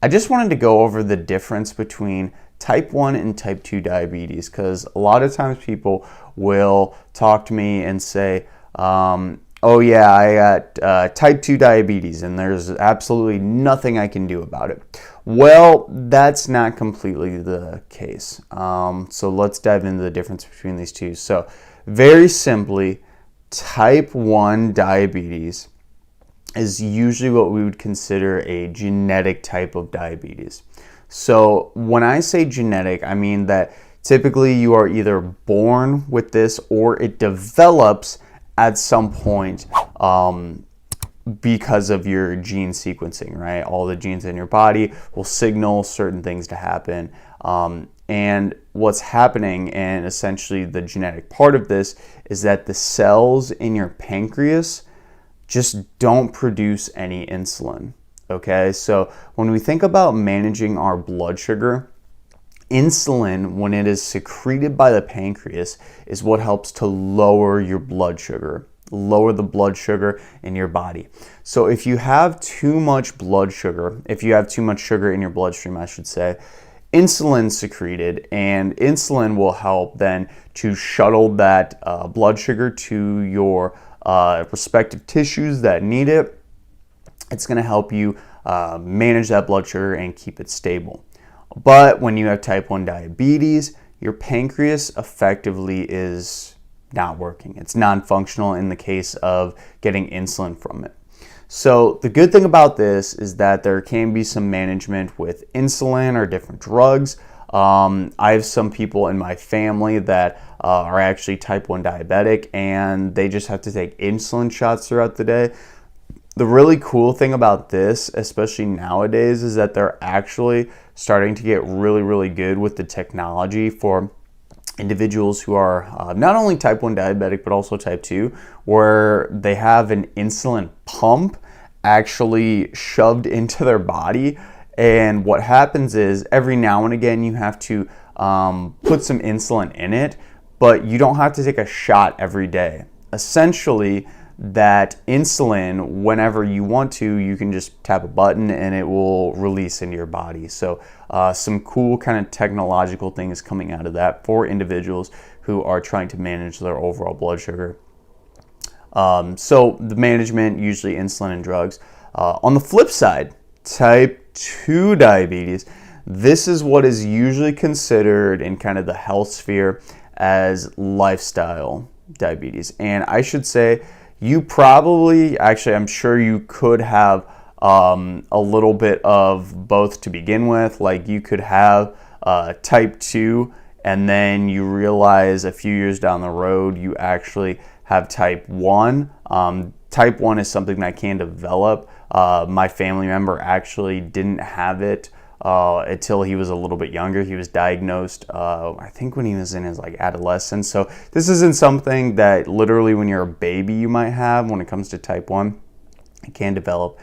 I just wanted to go over the difference between type 1 and type 2 diabetes, because a lot of times people will talk to me and say, oh yeah, I got type 2 diabetes and there's absolutely nothing I can do about it. Well, that's not completely the case. So let's dive into the difference between these two. So very simply, type 1 diabetes is usually what we would consider a genetic type of diabetes. So when I say genetic, I mean that typically you are either born with this or it develops at some point because of your gene sequencing, right? All the genes in your body will signal certain things to happen. And what's happening, and essentially the genetic part of this, is that the cells in your pancreas just don't produce any insulin. Okay, so when we think about managing our blood sugar, insulin, when it is secreted by the pancreas, is what helps to lower your blood sugar, lower the blood sugar in your body. So if you have too much blood sugar, if you have too much sugar in your bloodstream, I should say, insulin secreted, and insulin will help then to shuttle that blood sugar to your respective tissues that need it. It's going to help you manage that blood sugar and keep it stable. But when you have type 1 diabetes, your pancreas effectively is not working. It's non-functional in the case of getting insulin from it. So the good thing about this is that there can be some management with insulin or different drugs. I have some people in my family that are actually type 1 diabetic, and they just have to take insulin shots throughout the day. The really cool thing about this, especially nowadays, is that they're actually starting to get really, really good with the technology for individuals who are not only type 1 diabetic, but also type 2, where they have an insulin pump actually shoved into their body. And what happens is every now and again you have to put some insulin in it, but you don't have to take a shot every day. Essentially, that insulin, whenever you want to, you can just tap a button and it will release into your body. So some cool kind of technological things coming out of that for individuals who are trying to manage their overall blood sugar. So the management, usually insulin and drugs. On the flip side, type 2 diabetes, this is what is usually considered in kind of the health sphere as lifestyle diabetes. And I should say, you probably, actually I'm sure you could have a little bit of both to begin with. Like you could have type 2 and then you realize a few years down the road you actually have type 1. Type 1 is something that can develop. My family member actually didn't have it until he was a little bit younger. He was diagnosed, I think when he was in his adolescence. So this isn't something that literally when you're a baby you might have when it comes to type 1. It can develop.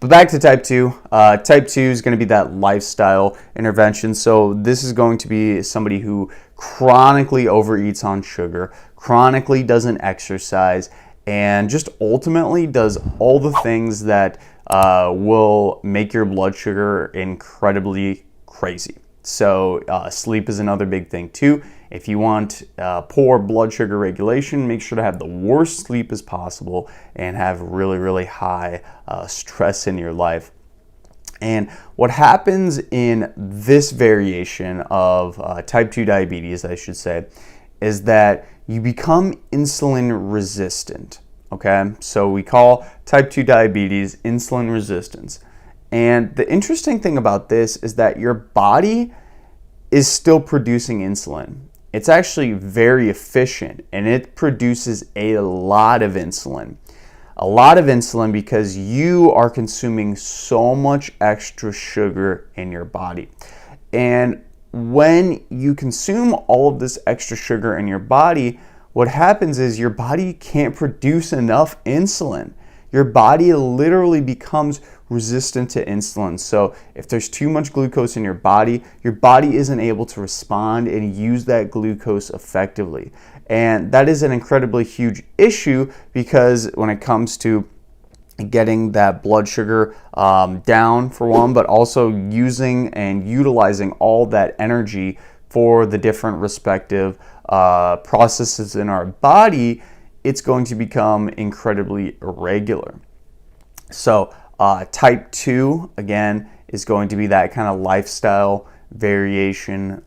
But back to type 2. Type 2 is going to be that lifestyle intervention. So this is going to be somebody who chronically overeats on sugar, chronically doesn't exercise, and just ultimately does all the things that will make your blood sugar incredibly crazy. So sleep is another big thing too. If you want poor blood sugar regulation, make sure to have the worst sleep as possible and have really, really high stress in your life. And what happens in this variation of type 2 diabetes, I should say, is that you become insulin resistant. Okay, so we call type 2 diabetes insulin resistance. And the interesting thing about this is that your body is still producing insulin. It's actually very efficient and it produces a lot of insulin. A lot of insulin because you are consuming so much extra sugar in your body. And when you consume all of this extra sugar in your body, what happens is your body can't produce enough insulin. Your body literally becomes resistant to insulin. So if there's too much glucose in your body isn't able to respond and use that glucose effectively. And that is an incredibly huge issue because when it comes to getting that blood sugar down for one, but also using and utilizing all that energy for the different respective processes in our body, it's going to become incredibly irregular. So type 2, again, is going to be that kind of lifestyle variation.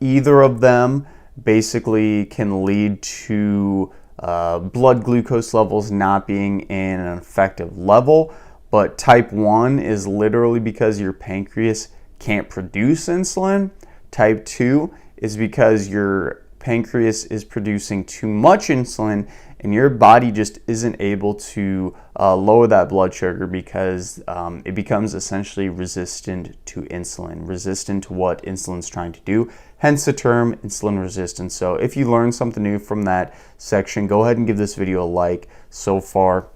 Either of them basically can lead to blood glucose levels not being in an effective level, but type 1 is literally because your pancreas can't produce insulin. Type 2 is because your pancreas is producing too much insulin and your body just isn't able to lower that blood sugar because it becomes essentially resistant to insulin, resistant to what insulin's trying to do, hence the term insulin resistance. So if you learned something new from that section, go ahead and give this video a like so far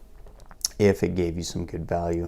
if it gave you some good value.